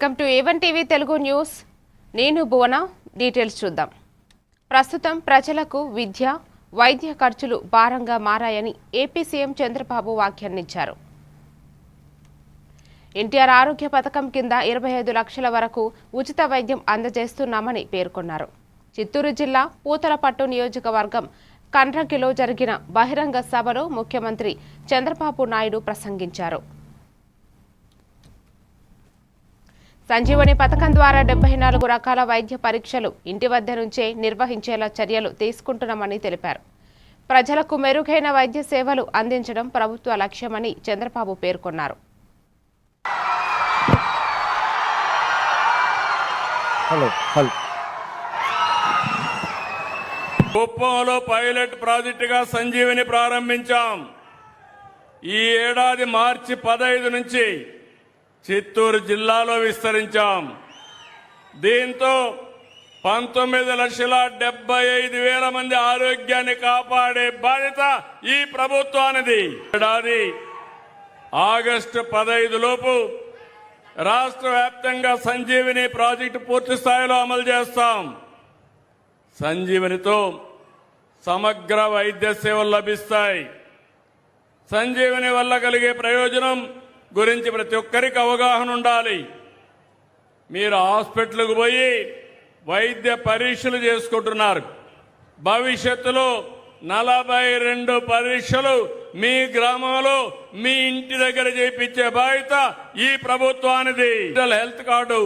Welcome to A1 TV Telugu news. నేను భువన. Details చూద్దాం. ప్రస్తుతం ప్రజలకు విద్య, వైద్య ఖర్చులు భారంగా మారాయని ఏపీ సీఎం చంద్రబాబు వ్యాఖ్యానించారు. ఎన్టీఆర్ ఆరోగ్య పథకం కింద 25 లక్షల వరకు ఉచిత వైద్యం అందజేస్తున్నామని పేర్కొన్నారు. చిత్తూరు జిల్లా పూతలపట్టు నియోజకవర్గం కండ్రగిలో జరిగిన బహిరంగ సభలో ముఖ్యమంత్రి చంద్రబాబు నాయుడు ప్రసంగించారు. సంజీవని పథకం ద్వారా 74 రకాల వైద్య పరీక్షలు ఇంటి వద్ద నుంచే నిర్వహించేలా చర్యలు తీసుకుంటున్నామని తెలిపారు. ప్రజలకు మెరుగైన వైద్య సేవలు అందించడం ప్రభుత్వ లక్ష్యమని చంద్రబాబు పేర్కొన్నారు. కుప్పంలో పైలట్ ప్రాజెక్టుగా సంజీవని ప్రారంభించాం. ఈ ఏడాది మార్చి 15 నుంచి చిత్తూరు జిల్లాలో విస్తరించాం. దీంతో 19,75,000 మంది ఆరోగ్యాన్ని కాపాడే బాధ్యత ఈ ప్రభుత్వానిది. ఏడాది ఆగస్టు 15 లోపు రాష్ట్ర వ్యాప్తంగా సంజీవని ప్రాజెక్టు పూర్తి స్థాయిలో అమలు చేస్తాం. సంజీవనితో సమగ్ర వైద్య సేవలు లభిస్తాయి. సంజీవని వల్ల కలిగే ప్రయోజనం గురించి ప్రతి ఒక్కరికి అవగాహన ఉండాలి. మీరు హాస్పిటల్కు పోయి వైద్య పరీక్షలు చేసుకుంటున్నారు. భవిష్యత్తులో 42 పరీక్షలు మీ గ్రామంలో మీ ఇంటి దగ్గర చేయించే బాధ్యత ఈ ప్రభుత్వానిది. హెల్త్ కార్డు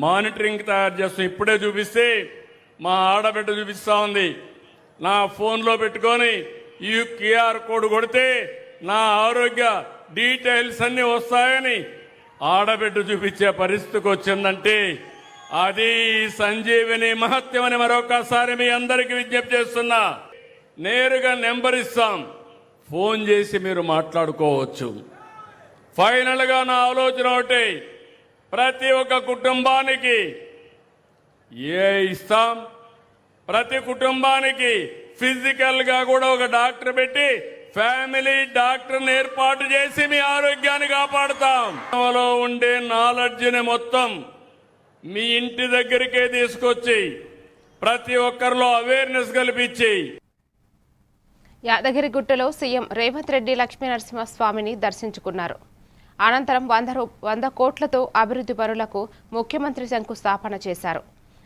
మానిటరింగ్ తయారు చేస్తాం. ఇప్పుడే చూపిస్తే మా ఆడబిడ్డ చూపిస్తా ఉంది. నా ఫోన్లో పెట్టుకొని ఈ QR కోడ్ కొడితే నా ఆరోగ్య డీటెయిల్స్ అన్ని వస్తాయని ఆడబిడ్డ చూపించే పరిస్థితికి వచ్చిందంటే అది సంజీవని మహత్యమని మరొకసారి మీ అందరికీ విజ్ఞప్తి చేస్తున్నా. నేరుగా నెంబర్ ఇస్తాం, ఫోన్ చేసి మీరు మాట్లాడుకోవచ్చు. ఫైనల్ గా నా ఆలోచన ఒకటి, ప్రతి ఒక్క కుటుంబానికి ఇస్తాం. ప్రతి కుటుంబానికి ఫిజికల్ గా కూడా ఒక డాక్టర్ పెట్టి ఫ్యామిలీ డాక్టర్ని ఏర్పాటు చేసి మీ ఆరోగ్యాన్ని కాపాడుతాం. ఉండే నాలెడ్జ్ని మొత్తం మీ ఇంటి దగ్గరికే తీసుకొచ్చి ప్రతి ఒక్కరిలో అవేర్నెస్ కల్పించి. యాదగిరిగుట్టలో సీఎం రేవంత్ రెడ్డి లక్ష్మీనరసింహస్వామిని దర్శించుకున్నారు. అనంతరం 100 కోట్లతో అభివృద్ధి పనులకు ముఖ్యమంత్రి శంకుస్థాపన చేశారు.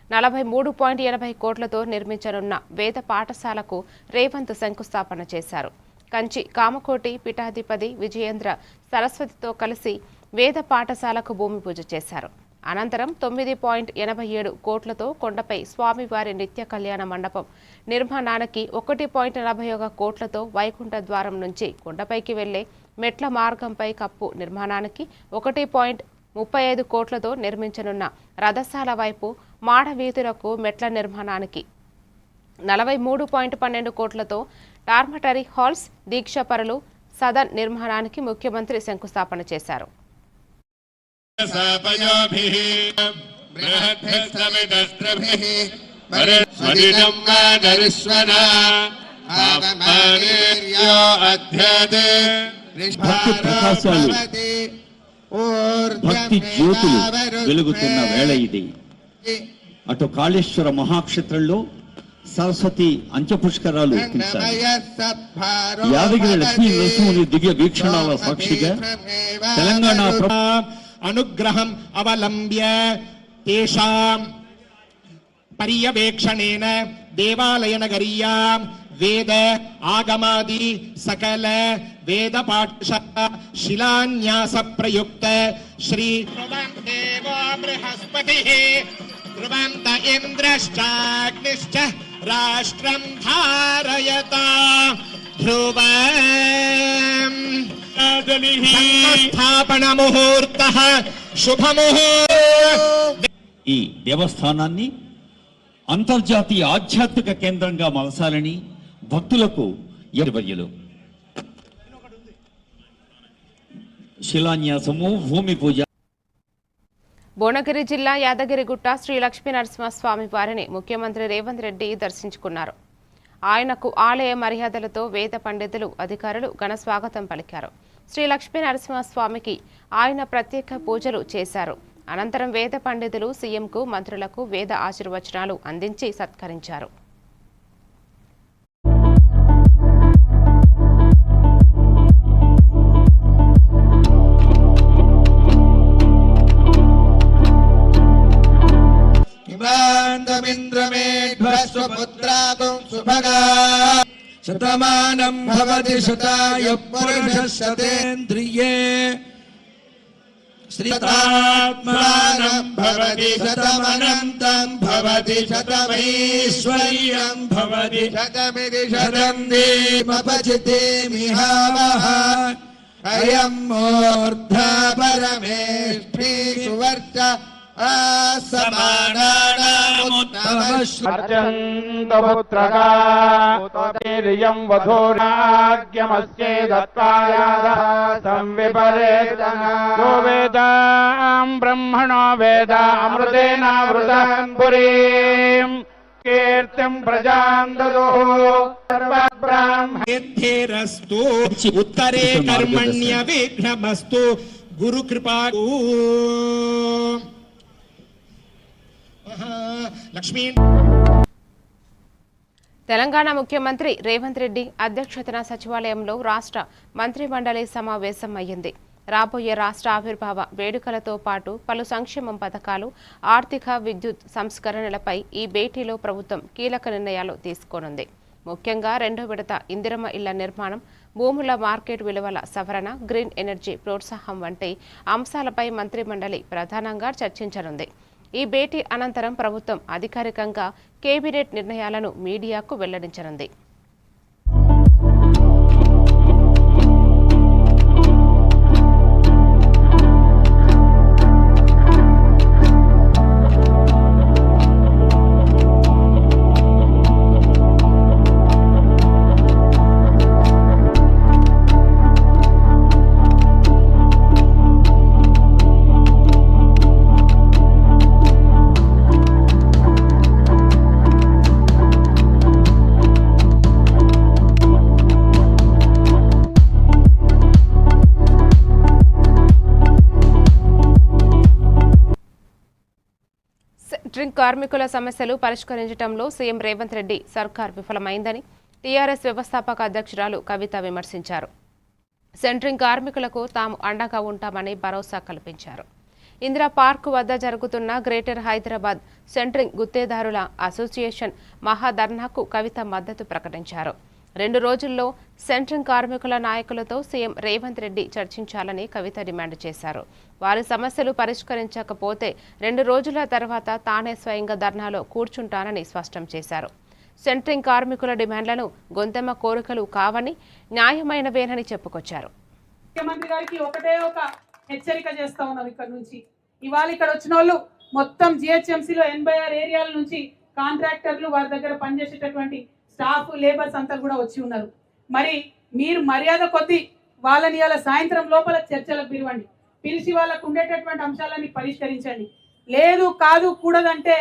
43.80 కోట్లతో నిర్మించనున్న వేద పాఠశాలకు రేవంత్ శంకుస్థాపన చేశారు. కంచి కామకోటి పీఠాధిపతి విజయేంద్ర సరస్వతితో కలిసి వేద పాఠశాలకు భూమి పూజ చేశారు. అనంతరం 9.87 కోట్లతో కొండపై స్వామివారి నిత్య కళ్యాణ మండపం నిర్మాణానికి 1.41 కోట్లతో వైకుంఠ ద్వారం నుంచి కొండపైకి వెళ్లే మెట్ల మార్గంపై కప్పు నిర్మాణానికి 1.35 కోట్లతో నిర్మించనున్న రథశాల వైపు మాడ వీధులకు మెట్ల నిర్మాణానికి 43.12 కోట్లతో డార్మటరీ హాల్స్, దీక్షపరులు సదన్ నిర్మాణానికి ముఖ్యమంత్రి శంకుస్థాపన చేశారు. భక్తి జ్యోతులు వెలుగుతున్న వేళ ఇది. అటు కాళేశ్వర మహాక్షేత్రంలో సరస్వతి అంత్యపుష్కరాలు యాదగిరి లక్ష్మీ నరసింహుని దివ్య వీక్షణాల సాక్షిగా తెలంగాణ అనుగ్రహం అవలంబ్య తేషాం పర్యవేక్షణేన దేవాలయ నగరీయాం వేద ఆగమాది సకల వేద పాఠశాల శిలాన్యాస ప్రయుక్త శ్రీ దేవో బృహస్పతి ధ్రువంత ఇంద్రశ్చాగ్నిశ్చ రాష్ట్రం ధారయతా ధ్రువం స్థాపన ముహూర్త శుభముహూర్త. ఈ దేవస్థానాన్ని అంతర్జాతీయ ఆధ్యాత్మిక కేంద్రంగా మలసాలని భక్తులకు వర్యులు శిలాన్యాసము, భూమి పూజ. భువనగిరి జిల్లా యాదగిరిగుట్ట శ్రీ లక్ష్మీనరసింహస్వామి వారిని ముఖ్యమంత్రి రేవంత్ రెడ్డి దర్శించుకున్నారు. ఆయనకు ఆలయ మర్యాదలతో వేద పండితులు, అధికారులు ఘన స్వాగతం పలికారు. శ్రీ లక్ష్మీనరసింహస్వామికి ఆయన ప్రత్యేక పూజలు చేశారు. అనంతరం వేద పండితులు సీఎంకు మంత్రులకు వేద ఆశీర్వచనాలు అందించి సత్కరించారు. ేధ్వస్వపుత్రాతుం సుభగా శతమానం భవతి శతాయ పురుషః శతేంద్రియే శ్రీతాత్మానం భవతి శతమనంతం భవతి శతమైశ్వర్యం భవతి శతమిది శతం దీమపచితిమిహావః అయం మూర్ధ పరమేష్ఠి సువర్చ అర్చంతపుత్రగా ఉతీర్యం వధూరాగ్యమస్యే దత్తాయాదః సంవిపరేతనా యో వేదాం బ్రహ్మణో వేద అమృతేనావృతాం పురీం కీర్తిం ప్రజాం దదుః సిద్ధిరస్తు ఉత్తరే కర్మణ్య విఘ్నమస్తు గురు కృపా లక్ష్మీ. తెలంగాణ ముఖ్యమంత్రి రేవంత్ రెడ్డి అధ్యక్షతన సచివాలయంలో రాష్ట్ర మంత్రిమండలి సమావేశం అయ్యింది. రాబోయే రాష్ట్ర ఆవిర్భావ వేడుకలతో పాటు పలు సంక్షేమం పథకాలు, ఆర్థిక, విద్యుత్ సంస్కరణలపై ఈ భేటీలో ప్రభుత్వం కీలక నిర్ణయాలు తీసుకోనుంది. ముఖ్యంగా 2వ విడత ఇందిరమ్మ ఇళ్ల నిర్మాణం, భూముల మార్కెట్ విలువల సవరణ, గ్రీన్ ఎనర్జీ ప్రోత్సాహం వంటి అంశాలపై మంత్రిమండలి ప్రధానంగా చర్చించనుంది. ఈ భేటీ అనంతరం ప్రభుత్వం అధికారికంగా కేబినెట్ నిర్ణయాలను మీడియాకు వెల్లడించనుంది. సెంట్రింగ్ కార్మికుల సమస్యలు పరిష్కరించడంలో సీఎం రేవంత్ రెడ్డి సర్కార్ విఫలమైందని టీఆర్ఎస్ వ్యవస్థాపక అధ్యక్షురాలు కవిత విమర్శించారు. సెంట్రింగ్ కార్మికులకు తాము అండగా ఉంటామని భరోసా కల్పించారు. ఇందిరా పార్క్ వద్ద జరుగుతున్న గ్రేటర్ హైదరాబాద్ సెంట్రింగ్ గుత్తేదారుల అసోసియేషన్ మహాధర్నాకు కవిత మద్దతు ప్రకటించారు. 2 రోజుల్లో సెంట్రింగ్ కార్మికుల నాయకులతో సీఎం రేవంత్ రెడ్డి చర్చించాలని కవిత డిమాండ్ చేశారు. వారి సమస్యలు పరిష్కరించకపోతే 2 రోజుల తర్వాత తానే స్వయంగా ధర్నాలో కూర్చుంటానని స్పష్టం చేశారు. సెంట్రింగ్ కార్మికుల డిమాండ్లను గొంతెమ్మ కోరికలు కావని, న్యాయమైనవేనని చెప్పుకొచ్చారు. ముఖ్యమంత్రి గారికి ఒకటే ఒక హెచ్చరిక చేస్తా ఉన్నాం. ఇక్కడ నుంచి ఇవాళ ఇక్కడ వచ్చిన వాళ్ళు మొత్తం జిహెచ్ఎంసీలో 86 ఏరియాల నుంచి కాంట్రాక్టర్లు, వారి దగ్గర పనిచేసేటటువంటి స్టాఫ్, లేబర్స్ అంతా కూడా వచ్చి ఉన్నారు. మరి మీరు మర్యాద కొద్ది వాళ్ళని ఇవాళ సాయంత్రం లోపల చర్చలకు పిలవండి, పిలిచి వాళ్ళకు ఉండేటటువంటి అంశాలని పరిష్కరించండి. లేదు కాదు కూడదంటే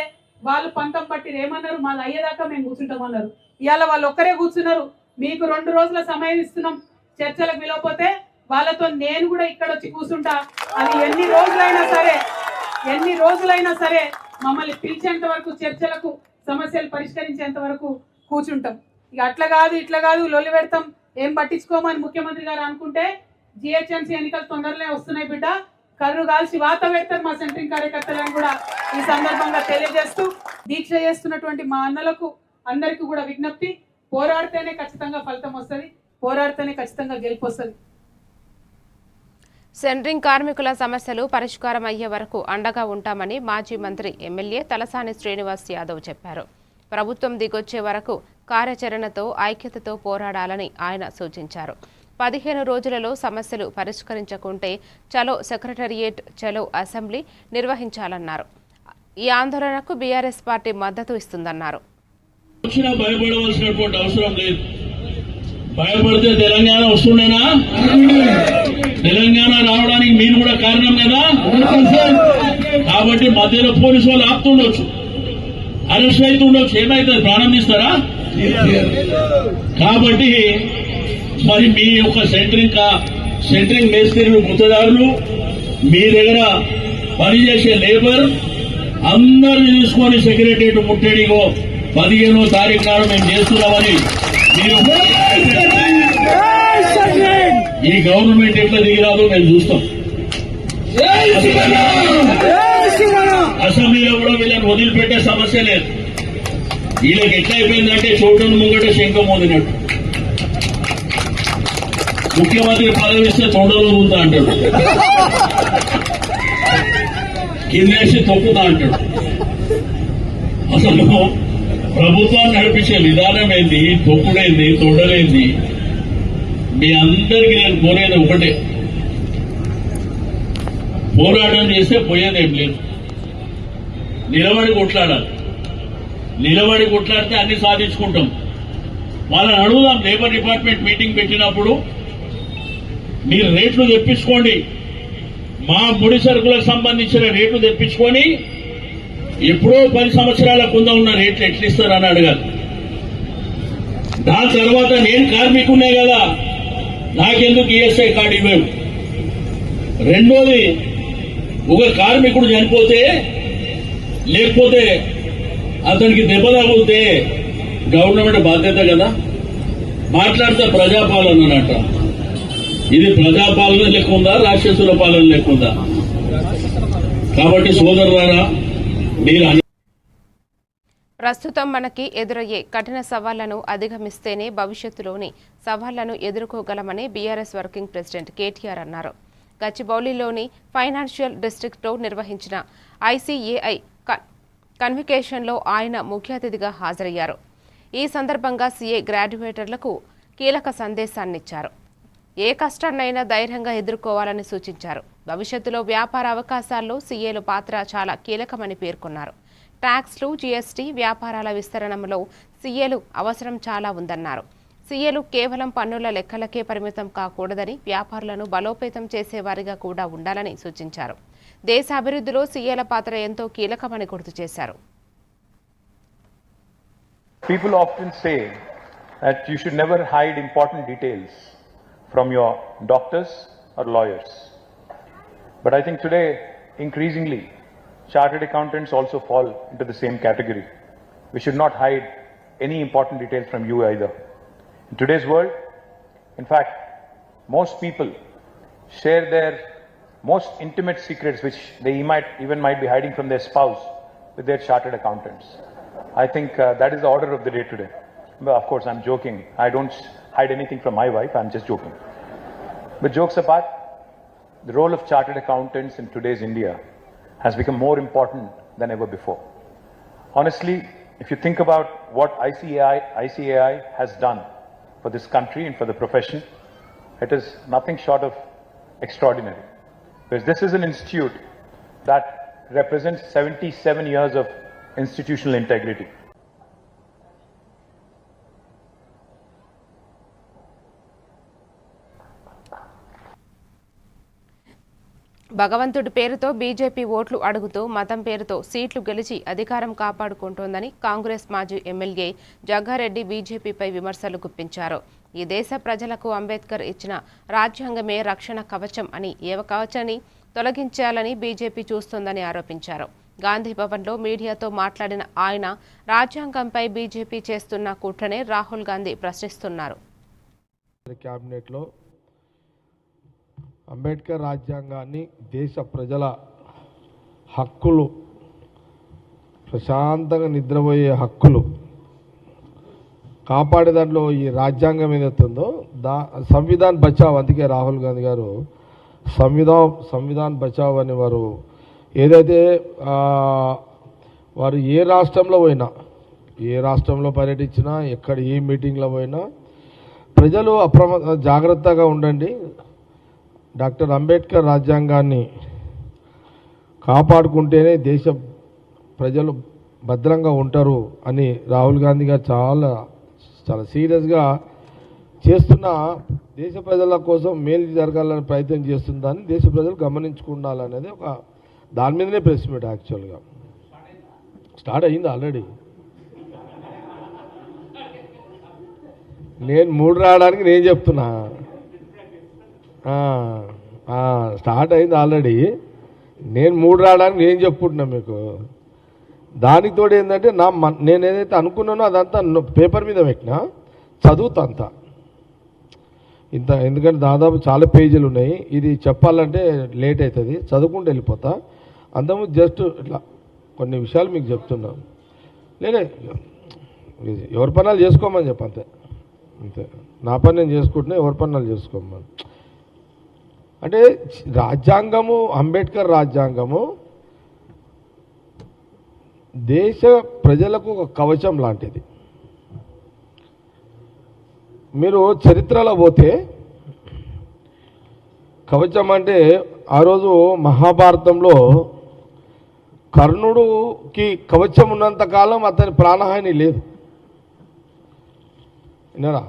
వాళ్ళు పంతం పట్టి ఏమన్నారు, మాది అయ్యేదాకా మేము కూర్చుంటామన్నారు. ఇవాళ వాళ్ళు ఒక్కరే కూర్చున్నారు. మీకు 2 రోజుల సమయం ఇస్తున్నాం, చర్చలకు పిలవకపోతే వాళ్ళతో నేను కూడా ఇక్కడ వచ్చి కూర్చుంటా. అది ఎన్ని రోజులైనా సరే మమ్మల్ని పిలిచేంత వరకు, చర్చలకు సమస్యలు పరిష్కరించేంత వరకు కూర్చుంటాం. ఇక అట్లా కాదు ఇట్లా కాదు లొల్లి పెడతాం, ఏం పట్టించుకోమని ముఖ్యమంత్రి గారు అనుకుంటే జిహెచ్ఎంసీ ఎన్నికలు తొందరనే వస్తున్నాయి బిడ్డ, కర్రు కాల్చి వాత పెడతారు మా సెంట్రింగ్ కార్యకర్తలను కూడా ఈ సందర్భంగా తెలియజేస్తూ, దీక్ష చేస్తున్నటువంటి మా అన్నలకు అందరికీ కూడా విజ్ఞప్తి, పోరాడితేనే ఖచ్చితంగా ఫలితం వస్తుంది, పోరాడితేనే ఖచ్చితంగా గెలుపు వస్తుంది. సెంట్రింగ్ కార్మికుల సమస్యలు పరిష్కారం అయ్యే వరకు అండగా ఉంటామని మాజీ మంత్రి ఎమ్మెల్యే తలసాని శ్రీనివాస్ యాదవ్ చెప్పారు. ప్రభుత్వం దిగొచ్చే వరకు కార్యాచరణతో, ఐక్యతతో పోరాడాలని ఆయన సూచించారు. 15 రోజులలో సమస్యలు పరిష్కరించకుంటే చలో సెక్రటరియేట్, చలో అసెంబ్లీ నిర్వహించాలన్నారు. ఈ ఆందోళనకు బీఆర్ఎస్ పార్టీ మద్దతు ఇస్తుందన్నారు. భయపడవలసినటువంటి అవసరం లేదు. భయపడితే తెలంగాణ వస్తుండేనా? తెలంగాణ రావడానికి మీరు కూడా కారణం కదా. కాబట్టి మధ్యలో పోలీసు వాళ్ళు ఆపుతుండొచ్చు, అరెస్ట్ అవుతుండొచ్చు, ఏమైతుంది? ప్రాణం తీస్తారా? కాబట్టి మరి మీ యొక్క సెంట్రింగ్ మేస్త్రీలు, గుత్తదారులు మీ దగ్గర పనిచేసే లేబర్ అందరిని తీసుకొని సెక్రటరియట్ ముట్టడిగో 15వ తారీఖు నాడు మేము చేస్తున్నామని మీరు ఈ గవర్నమెంట్ ఎట్లా దిగిరాదో మేము చూస్తాం. అసెంబ్లీలో కూడా వీళ్ళని వదిలిపెట్టే సమస్య లేదు. వీళ్ళకి ఎట్లా అయిపోయిందంటే చోటును ముంగట శంఖం మోదినట్టు. ముఖ్యమంత్రి పదవి ఇస్తే తొండలు ఊరుతా అంటాడు, కిందేసి తొక్కుతా అంటాడు. అసలు ప్రభుత్వాన్ని నడిపించే విధానం ఏంది, తొక్కుడేంది, తొడలేంది? మీ అందరికీ నేను కోరేది ఒకటే, పోరాటం చేస్తే పోయేదేం లేదు. నిలబడి కొట్లాడాలి. నిలబడి కొట్లాడితే అన్ని సాధించుకుంటాం. వాళ్ళని అడుగుదాం. లేబర్ డిపార్ట్మెంట్ మీటింగ్ పెట్టినప్పుడు మీరు రేట్లు తెప్పించుకోండి, మా ముడి సరుకులకు సంబంధించిన రేట్లు తెప్పించుకొని ఎప్పుడో 10 సంవత్సరాల కింద ఉన్న రేట్లు ఎట్లిస్తారని అడగాలి. దాని తర్వాత నేను కార్మికునే కదా, నాకెందుకు ఈఎస్ఐ కార్డు ఇవ్వవు? రెండోది, ఒక కార్మికుడు చనిపోతే లేకపోతే అతనికి దెబ్బ తగిలితే గవర్నమెంట్ బాధ్యత కదా. మాట్లాడితే ప్రజాపాలన అన్నట్ట. ఇది ప్రజాపాలన లేకుందా, రాక్షసుల పాలన లేకుందా? కాబట్టి సోదరులారా, మీరు ప్రస్తుతం మనకి ఎదురయ్యే కఠిన సవాళ్లను అధిగమిస్తేనే భవిష్యత్తులోని సవాళ్లను ఎదుర్కోగలమని బీఆర్ఎస్ వర్కింగ్ ప్రెసిడెంట్ కేటీఆర్ అన్నారు. గచ్చిబౌలిలోని ఫైనాన్షియల్ డిస్ట్రిక్ట్లో నిర్వహించిన ఐసీఏఐ కన్వికేషన్లో ఆయన ముఖ్య అతిథిగా హాజరయ్యారు. ఈ సందర్భంగా సీఏ గ్రాడ్యుయేటర్లకు కీలక సందేశాన్నిచ్చారు. ఏ కష్టాన్నైనా ధైర్యంగా ఎదుర్కోవాలని సూచించారు. భవిష్యత్తులో వ్యాపార అవకాశాల్లో సీఏల పాత్ర చాలా కీలకమని పేర్కొన్నారు. ట్యాక్స్లు, జీఎస్టీ, వ్యాపారాల విస్తరణలో సీఏలు అవసరం చాలా ఉందన్నారు. సీఏలు కేవలం పన్నుల లెక్కలకే పరిమితం కాకూడదని, వ్యాపారులను బలోపేతం చేసేవారిగా కూడా ఉండాలని సూచించారు. దేశ అభివృద్ధిలో సీఏల పాత్ర ఎంతో కీలకమని గుర్తు చేశారు. People often say that you should never hide important details from your doctors or lawyers. But I think today, increasingly, chartered accountants also fall into the same category. We should not hide any important details from you either. In today's world, in fact, most people share their most intimate secrets, which they might be hiding from their spouse, with their chartered accountants. I think that is the order of the day today. But of course, I'm joking. I don't hide anything from my wife. I'm just joking. But jokes apart, the role of chartered accountants in today's India has become more important than ever before. Honestly, if you think about what ICAI has done for this country and for the profession, it is nothing short of extraordinary. Because this is an institute that represents 77 years of institutional integrity. భగవంతుడి పేరుతో BJP ఓట్లు అడుగుతూ మతం పేరుతో సీట్లు గెలిచి అధికారం కాపాడుకుంటోందని కాంగ్రెస్ మాజీ ఎమ్మెల్యే జగ్గారెడ్డి బీజేపీపై విమర్శలు గుప్పించారు. ఈ దేశ ప్రజలకు అంబేద్కర్ ఇచ్చిన రాజ్యాంగమే రక్షణ కవచం అని, ఏ కవచాన్ని తొలగించాలని బీజేపీ చూస్తోందని ఆరోపించారు. గాంధీ భవన్లో మీడియాతో మాట్లాడిన ఆయన రాజ్యాంగంపై బీజేపీ చేస్తున్న కుట్రనే రాహుల్ గాంధీ ప్రశ్నిస్తున్నారు. క్యాబినెట్లో అంబేద్కర్ రాజ్యాంగాన్ని, దేశ ప్రజల హక్కులు, ప్రశాంతంగా నిద్రపోయే హక్కులు కాపాడే దాంట్లో ఈ రాజ్యాంగం ఏదైతే ఉందో సంవిధాన్ బచావ్, అందుకే రాహుల్ గాంధీ గారు సంవిధాన్ బచావ్ అని వారు ఏదైతే వారు ఏ రాష్ట్రంలో పర్యటించినా, ఎక్కడ ఏ మీటింగ్లో పోయినా ప్రజలు జాగ్రత్తగా ఉండండి, డాక్టర్ అంబేద్కర్ రాజ్యాంగాన్ని కాపాడుకుంటేనే దేశ ప్రజలు భద్రంగా ఉంటారు అని రాహుల్ గాంధీ గారు చాలా సీరియస్గా చేస్తున్న, దేశ ప్రజల కోసం మేలు జరగాలని ప్రయత్నం చేస్తుందని దేశ ప్రజలు గమనించుకుండాలనేది ఒక దాని మీదనే ప్రెస్ మీట్ యాక్చువల్గా స్టార్ట్ అయ్యింది ఆల్రెడీ. నేను 3 రావడానికి నేను చెప్తున్నా, స్టార్ట్ అయింది ఆల్రెడీ. నేను 3 రావడానికి నేను చెప్పుకుంటున్నా మీకు. దానికి తోడు ఏంటంటే నేను ఏదైతే అనుకున్నానో అదంతా పేపర్ మీద పెట్టినా చదువుతా అంతా ఇంత, ఎందుకంటే దాదాపు చాలా పేజీలు ఉన్నాయి. ఇది చెప్పాలంటే లేట్ అవుతుంది, చదువుకుంటూ వెళ్ళిపోతా. అంతకుముందు జస్ట్ ఇట్లా కొన్ని విషయాలు మీకు చెప్తున్నాను. లేదే ఎవరి పనులు చేసుకోమని చెప్పంతే, అంతే. నా పని నేను చేసుకుంటున్నా, ఎవరి పనులు చేసుకోమని. అంటే రాజ్యాంగము, అంబేద్కర్ రాజ్యాంగము దేశ ప్రజలకు ఒక కవచం లాంటిది. మీరు చరిత్రలో పోతే కవచం అంటే ఆ రోజు మహాభారతంలో కర్ణుడికి కవచం ఉన్నంత కాలం అతని ప్రాణహాని లేదు. విన్నారా?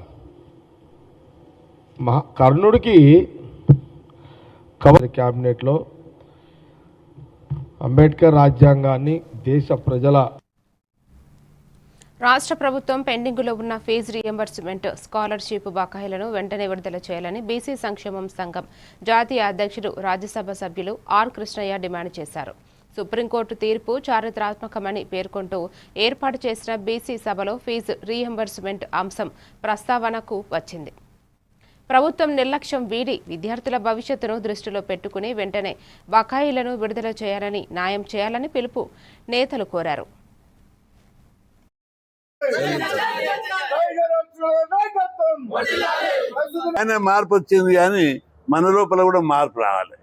కర్ణుడికి క్యాబినెట్లో అంబేద్కర్ రాజ్యాంగాన్ని దేశ ప్రజల రాష్ట్ర ప్రభుత్వం పెండింగులో ఉన్న ఫీజు రీయింబర్స్మెంట్, స్కాలర్షిప్ బకాయిలను వెంటనే విడుదల చేయాలని బీసీ సంక్షేమం సంఘం జాతీయ అధ్యక్షుడు, రాజ్యసభ సభ్యులు ఆర్ కృష్ణయ్య డిమాండ్ చేశారు. సుప్రీంకోర్టు తీర్పు చారిత్రాత్మకమని పేర్కొంటూ ఏర్పాటు చేసిన బీసీ సభలో ఫీజు రీయింబర్స్మెంట్ అంశం ప్రస్తావనకు వచ్చింది. ప్రభుత్వం నిర్లక్ష్యం వీడి విద్యార్థుల భవిష్యత్తును దృష్టిలో పెట్టుకుని వెంటనే బకాయిలను విడుదల చేయాలని, న్యాయం చేయాలని పిలుపు నేతలు కోరారు. మార్పు వచ్చింది కానీ మన లోపల కూడా మార్పు రావాలి.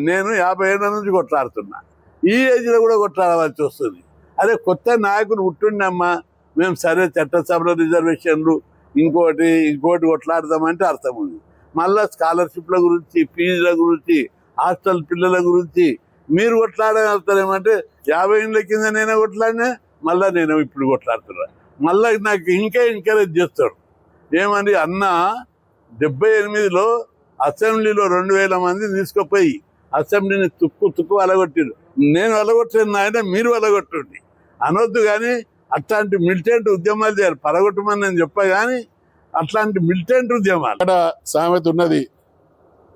నేను 50 ఏళ్ళ నుంచి కొట్లాడుతున్నా, ఈ ఏజ్లో కూడా కొట్లాడవలసి వస్తుంది. అదే కొత్త నాయకులు ఉంటుండమ్మా, మేము సరే చట్టసభలో రిజర్వేషన్లు ఇంకోటి కొట్లాడదామంటే అర్థం ఉంది. మళ్ళా స్కాలర్షిప్ల గురించి, ఫీజుల గురించి, హాస్టల్ పిల్లల గురించి మీరు కొట్లాడగలుగుతారేమంటే 50 ఏళ్ళ కింద నేనే కొట్లాడినా, మళ్ళీ నేను ఇప్పుడు కొట్లాడుతున్నా. మళ్ళీ నాకు ఇంకా ఎంకరేజ్ చేస్తాడు. ఏమని అన్న 78లో అసెంబ్లీలో 2000 మంది తీసుకుపోయి అసెంబ్లీని తుక్కు అలగొట్టిరు. నేను అలగొట్టాను నాయన, మీరు అలగొట్టండి అనొద్దు. కానీ అట్లాంటి మిలిటెంట్ ఉద్యమాలు చేయాలి. పడగొట్టమని నేను చెప్పా, కానీ అట్లాంటి మిలిటెంట్ ఉద్యమాలు. అక్కడ సామెత ఉన్నది,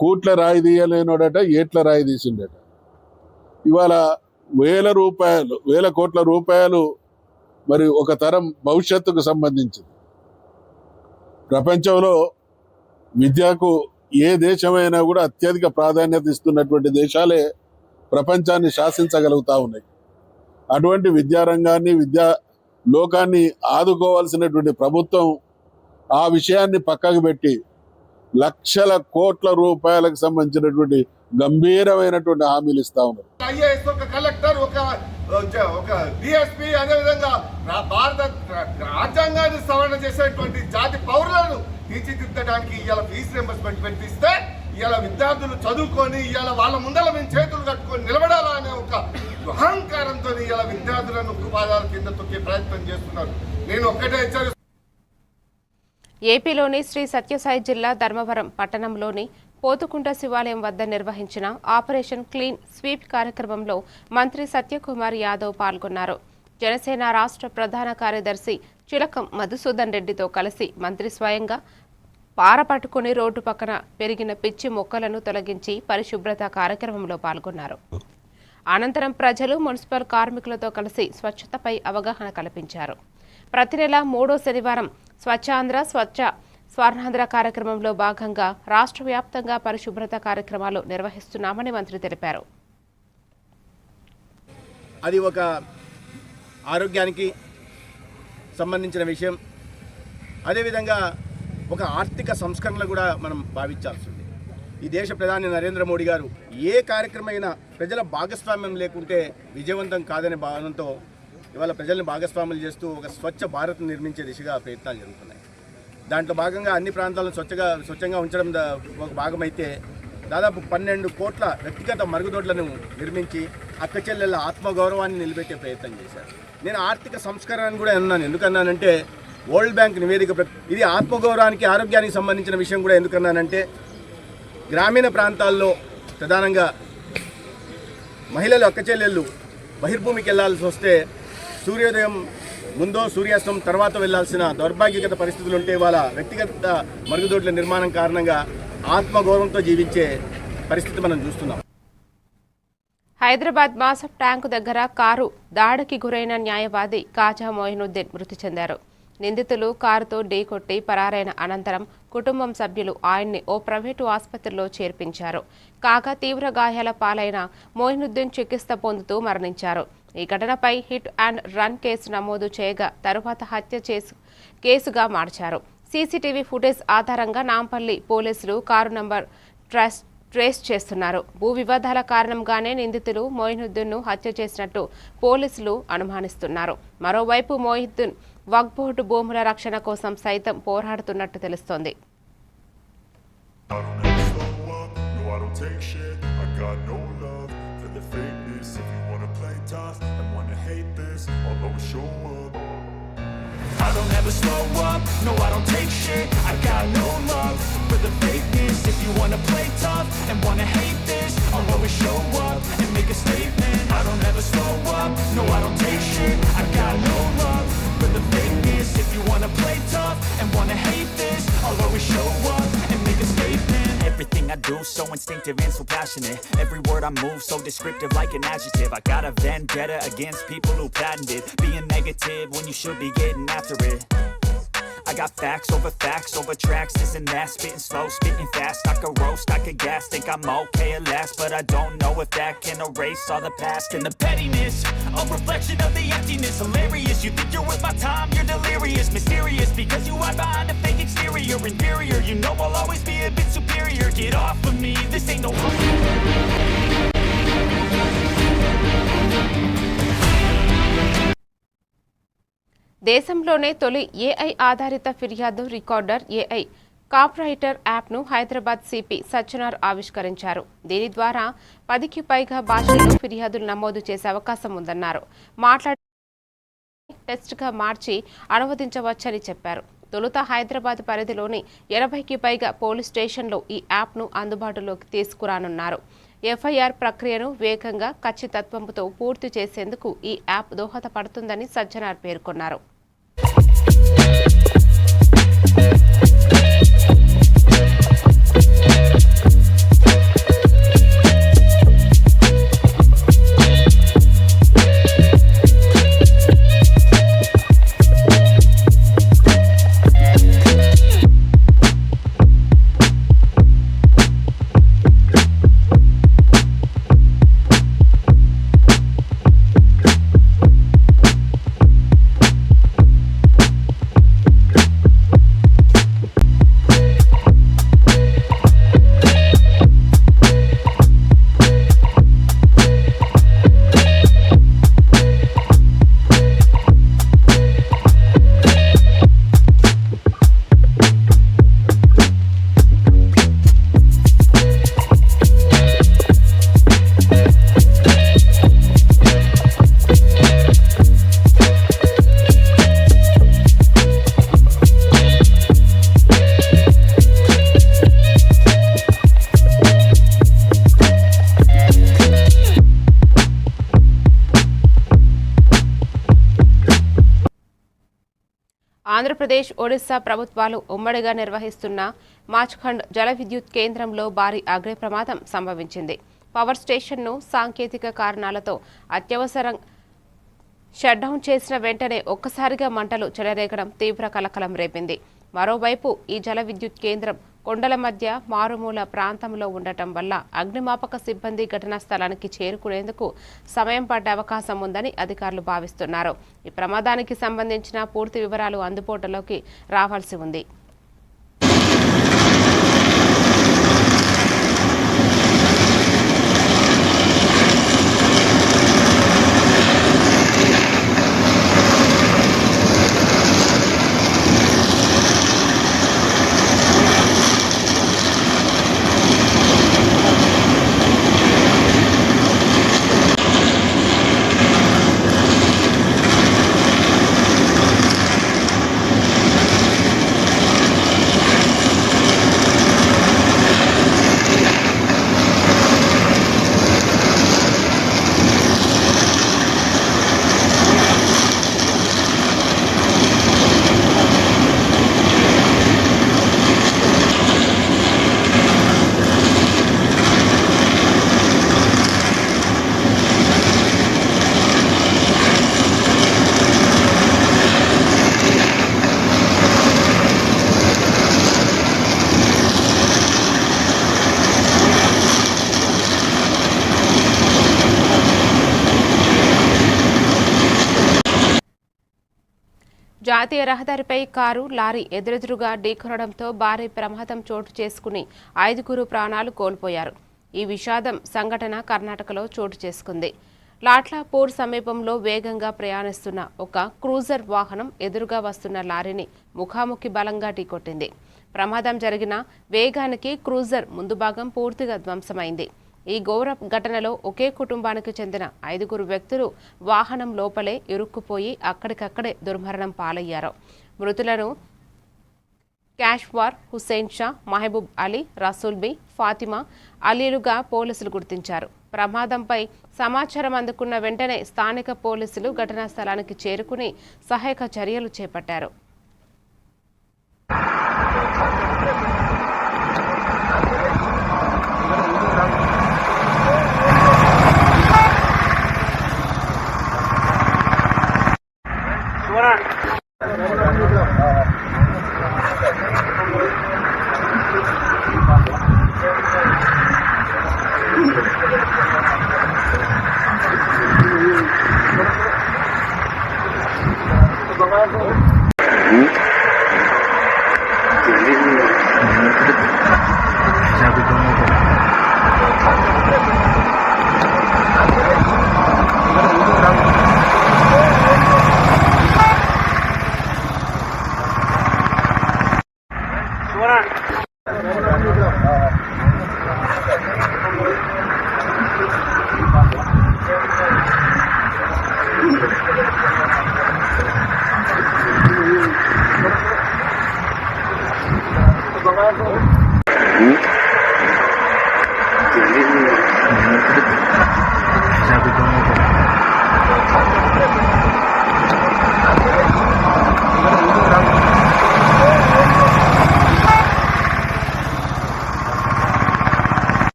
కూట్ల రాయి తీయలేనోడట ఏట్ల రాయి తీసిండట. ఇవాళ 1000 కోట్ల రూపాయలు మరి ఒక తరం భవిష్యత్తుకు సంబంధించింది. ప్రపంచంలో విద్యకు ఏ దేశమైనా కూడా అత్యధిక ప్రాధాన్యత ఇస్తున్నటువంటి దేశాలే ప్రపంచాన్ని శాసించగలుగుతా ఉన్నాయి. అటువంటి విద్యారంగాన్ని, విద్యా లోకాన్ని ఆదుకోవాల్సినటువంటి ప్రభుత్వం ఆ విషయాన్ని పక్కకు పెట్టి లక్షల కోట్ల రూపాయలకు సంబంధించినటువంటి గంభీరమైనటువంటి హామీలు ఇస్తా ఉన్నారు. ఐఏఎస్, ఒక కలెక్టర్, ఒక డిఎస్పీ, అదేవిధంగా భారత రాజ్యాంగాన్ని సవరణ చేసేటువంటి జాతి పౌరులను తీర్చిదిద్దడానికి ఇవాళ ఫీజు రింబర్స్మెంట్ పెట్టిస్తే ఇవాళ విద్యార్థులు చదువుకొని ఇవాళ వాళ్ళ ముందర మేము చేతులు కట్టుకొని నిలబడాలా అనే ఒక అహంకారంతో ఇవాళ విద్యార్థులను ఉపాధాల కింద తొక్కే ప్రయత్నం చేస్తున్నారు. నేను ఒక్కటే హెచ్చరిస్తున్నాను. ఏపీలోని శ్రీ సత్యసాయి జిల్లా ధర్మవరం పట్టణంలోని పోతుకుంట శివాలయం వద్ద నిర్వహించిన ఆపరేషన్ క్లీన్ స్వీప్ కార్యక్రమంలో మంత్రి సత్యకుమార్ యాదవ్ పాల్గొన్నారు. జనసేన రాష్ట్ర ప్రధాన కార్యదర్శి చిలకం మధుసూదన్ రెడ్డితో కలిసి మంత్రి స్వయంగా పారపట్టుకుని రోడ్డు పక్కన పెరిగిన పిచ్చి మొక్కలను తొలగించి పరిశుభ్రత కార్యక్రమంలో పాల్గొన్నారు. అనంతరం ప్రజలు, మున్సిపల్ కార్మికులతో కలిసి స్వచ్ఛతపై అవగాహన కల్పించారు. ప్రతి నెల 3వ శనివారం స్వచ్ఛాంధ్ర, స్వచ్ఛ స్వర్ణాంధ్ర కార్యక్రమంలో భాగంగా రాష్ట్ర వ్యాప్తంగా పరిశుభ్రత కార్యక్రమాలు నిర్వహిస్తున్నామని మంత్రి తెలిపారు. అది ఒక ఆరోగ్యానికి సంబంధించిన విషయం. అదేవిధంగా ఒక ఆర్థిక సంస్కరణలు కూడా మనం భావించాల్సి ఉంది. ఈ దేశ ప్రధాని నరేంద్ర మోడీ గారు ఏ కార్యక్రమమైనా ప్రజల భాగస్వామ్యం లేకుంటే విజయవంతం కాదనే భావనతో ఇవాళ ప్రజల్ని భాగస్వాములు చేస్తూ ఒక స్వచ్ఛ భారత్ నిర్మించే దిశగా ప్రయత్నాలు జరుగుతున్నాయి. దాంట్లో భాగంగా అన్ని ప్రాంతాలను స్వచ్ఛంగా ఉంచడం ఒక భాగమైతే దాదాపు 12 కోట్ల వ్యక్తిగత మరుగుదొడ్లను నిర్మించి అక్క చెల్లెళ్ళ ఆత్మగౌరవాన్ని నిలబెట్టే ప్రయత్నం చేశారు. నేను ఆర్థిక సంస్కరణను కూడా అన్నాను. ఎందుకన్నానంటే వరల్డ్ బ్యాంక్ నివేదిక ఇది ఆత్మగౌరవానికి, ఆరోగ్యానికి సంబంధించిన విషయం కూడా ఎందుకన్నానంటే గ్రామీణ ప్రాంతాల్లో ప్రధానంగా మహిళలు, అక్క చెల్లెళ్ళు బహిర్భూమికి వెళ్లాల్సి వస్తే సూర్యోదయం ముందో సూర్యాస్తం తర్వాత వెళ్లాల్సిన దౌర్భాగ్యగత పరిస్థితులు ఉంటే వాళ్ళ వ్యక్తిగత మరుగుదొడ్ల నిర్మాణం కారణంగా ఆత్మగౌరవంతో జీవించే పరిస్థితి మనం చూస్తున్నాం. హైదరాబాద్ మాసఫ్ ట్యాంకు దగ్గర కారు దాడికి గురైన న్యాయవాది కాజా మొయినుద్దీన్ మృతి చెందారు. నిందితులు కారుతో ఢీకొట్టి పరారైన అనంతరం కుటుంబం సభ్యులు ఆయన్ని ఓ ప్రైవేటు ఆసుపత్రిలో చేర్పించారు. కాగా తీవ్ర గాయాల పాలైన మొయినుద్దీన్ చికిత్స పొందుతూ మరణించారు. ఈ ఘటనపై హిట్ అండ్ రన్ కేసు నమోదు చేయగా తరువాత హత్య కేసుగా మార్చారు. సీసీటీవీ ఫుటేజ్ ఆధారంగా నాంపల్లి పోలీసులు కారు నంబర్ ట్రేస్ చేస్తున్నారు. భూ వివాదాల కారణంగానే నిందితులు మొయినుద్దీన్ను హత్య చేసినట్టు పోలీసులు అనుమానిస్తున్నారు. మరోవైపు మొయినుద్దీన్ వక్ఫ్ బోర్డు భూముల రక్షణ కోసం సైతం పోరాడుతున్నట్టు తెలుస్తోంది. I don't ever slow up, no I don't take shit. I got no love for the fakeness. If you wanna play tough and wanna hate this, I'll always show up and make a statement. I don't ever slow up, no I don't take shit. I got no love for the fakeness. If you wanna play tough and wanna hate this, I'll always show up and make a statement. Everything I do so instinctive and so passionate. Every word I move so descriptive like an adjective. I got a vendetta against people who patented being negative when you should be getting after it. I got facts over tracks, this and that. Spitting slow, spitting fast. I could roast, I could gas. Think I'm okay at last, but I don't know if that can erase all the past. And the pettiness, a reflection of the emptiness. Hilarious, you think you're worth my time, you're delirious. Mysterious, because you hide behind a fake exterior. Inferior, you know I'll always be a bit superior. Get off of me, this ain't no... దేశంలోనే తొలి AI ఆధారిత ఫిర్యాదు recorder AI కాప్రైటర్ యాప్ను Hyderabad CP Sajjanar ఆవిష్కరించారు. దీని ద్వారా 10కి పైగా భాషల్లో ఫిర్యాదులు నమోదు చేసే అవకాశం ఉందన్నారు. టెస్ట్గా మార్చి అనువదించవచ్చని చెప్పారు. తొలుత హైదరాబాద్ పరిధిలోని 80కి పైగా పోలీస్ స్టేషన్లో ఈ యాప్ను అందుబాటులోకి తీసుకురానున్నారు. ఎఫ్ఐఆర్ ప్రక్రియను వేగంగా ఖచ్చితత్వంతో పూర్తి చేసేందుకు ఈ యాప్ దోహదపడుతుందని సజ్జనార్ పేర్కొన్నారు. ఆంధ్రప్రదేశ్, ఒడిశా ప్రభుత్వాలు ఉమ్మడిగా నిర్వహిస్తున్న మాచ్ఖండ్ జల విద్యుత్ కేంద్రంలో భారీ అగ్ని ప్రమాదం సంభవించింది. పవర్ స్టేషన్ను సాంకేతిక కారణాలతో అత్యవసరం షట్డౌన్ చేసిన వెంటనే ఒక్కసారిగా మంటలు చెలరేగడం తీవ్ర కలకలం రేపింది. మరోవైపు ఈ జల విద్యుత్ కేంద్రం కొండల మధ్య మారుమూల ప్రాంతంలో ఉండటం వల్ల అగ్నిమాపక సిబ్బంది ఘటనా స్థలానికి చేరుకునేందుకు సమయం పడ్డే అవకాశం ఉందని అధికారులు భావిస్తున్నారు. ఈ ప్రమాదానికి సంబంధించిన పూర్తి వివరాలు అందుబాటులోకి రావాల్సి ఉంది. జాతీయ రహదారిపై కారు లారీ ఎదురెదురుగా ఢీకొనడంతో భారీ ప్రమాదం చోటు చేసుకుని 5 ప్రాణాలు కోల్పోయారు. ఈ విషాదం సంఘటన కర్ణాటకలో చోటు చేసుకుంది. లాట్లాపూర్ సమీపంలో వేగంగా ప్రయాణిస్తున్న ఒక క్రూజర్ వాహనం ఎదురుగా వస్తున్న లారీని ముఖాముఖి బలంగా ఢీకొట్టింది. ప్రమాదం జరిగిన వేగానికి క్రూజర్ ముందు భాగం పూర్తిగా ధ్వంసమైంది. ఈ ఘోర ఘటనలో ఒకే కుటుంబానికి చెందిన 5 వ్యక్తులు వాహనం లోపలే ఇరుక్కుపోయి అక్కడికక్కడే దుర్మరణం పాలయ్యారు. మృతులను క్యాష్వార్, హుస్సేన్ షా, మహబూబ్ అలీ, రసూల్ బి, ఫాతిమా అలీలుగా పోలీసులు గుర్తించారు. ప్రమాదంపై సమాచారం అందుకున్న వెంటనే స్థానిక పోలీసులు ఘటనా స్థలానికి చేరుకుని సహాయక చర్యలు చేపట్టారు.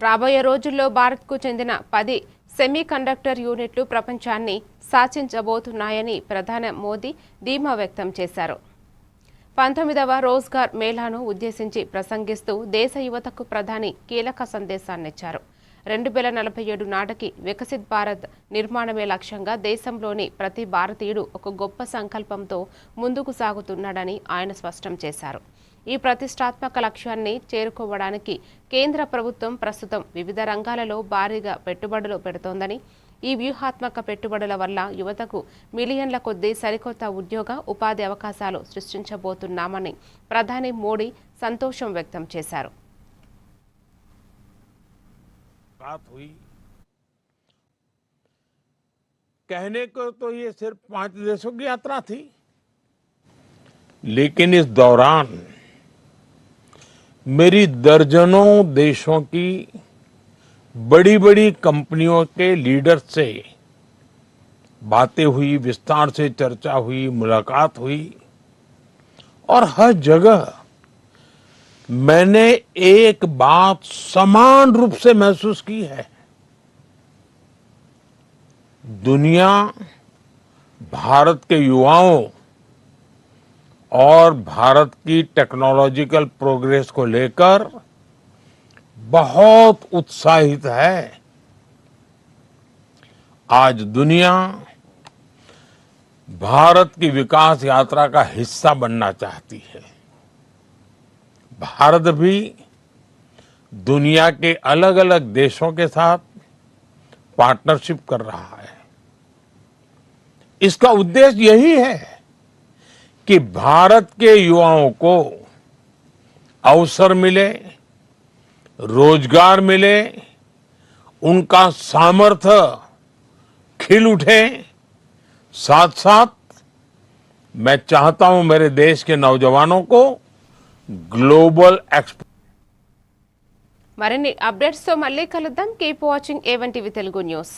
రాబోయే రోజుల్లో భారత్కు చెందిన 10 సెమీ కండక్టర్ యూనిట్లు ప్రపంచాన్ని శాసించబోతున్నాయని ప్రధాని మోదీ ధీమా వ్యక్తం చేశారు. 19వ రోజ్గార్ మేళాను ఉద్దేశించి ప్రసంగిస్తూ దేశ యువతకు ప్రధాని కీలక సందేశాన్నిచ్చారు. 2047 నాటికి వికసిత్ భారత్ నిర్మాణమే లక్ష్యంగా దేశంలోని ప్రతి భారతీయుడు ఒక గొప్ప సంకల్పంతో ముందుకు సాగుతున్నాడని ఆయన స్పష్టం చేశారు. ఈ ప్రతిష్టాత్మక లక్ష్యాన్ని చేరుకోవడానికి కేంద్ర ప్రభుత్వం ప్రస్తుతం వివిధ రంగాలలో భారీగా పెట్టుబడులు పెడుతోందని, ఈ వ్యూహాత్మక పెట్టుబడుల వల్ల యువతకు మిలియన్ల కొద్దీ సరికొత్త ఉద్యోగ ఉపాధి అవకాశాలు సృష్టించబోతున్నామని ప్రధాని మోడీ సంతోషం వ్యక్తం చేశారు. कहने को तो ये सिर्फ 5 देशों की यात्रा थी, लेकिन इस दौरान मेरी दर्जनों देशों की बड़ी बड़ी कंपनियों के लीडर से बातें हुई, विस्तार से चर्चा हुई, मुलाकात हुई और हर जगह मैंने एक बात समान रूप से महसूस की है। दुनिया भारत के युवाओं और भारत की टेक्नोलॉजिकल प्रोग्रेस को लेकर बहुत उत्साहित है। आज दुनिया भारत की विकास यात्रा का हिस्सा बनना चाहती है। भारत भी दुनिया के अलग अलग देशों के साथ पार्टनरशिप कर रहा है। इसका उद्देश्य यही है कि भारत के युवाओं को अवसर मिले, रोजगार मिले, उनका सामर्थ्य खिल उठे। साथ साथ मैं चाहता हूं मेरे देश के नौजवानों को ग्लोबल మరిన్ని అప్డేట్స్ తో మళ్ళీ కలుద్దాం. Keep watching A1 TV Telugu news.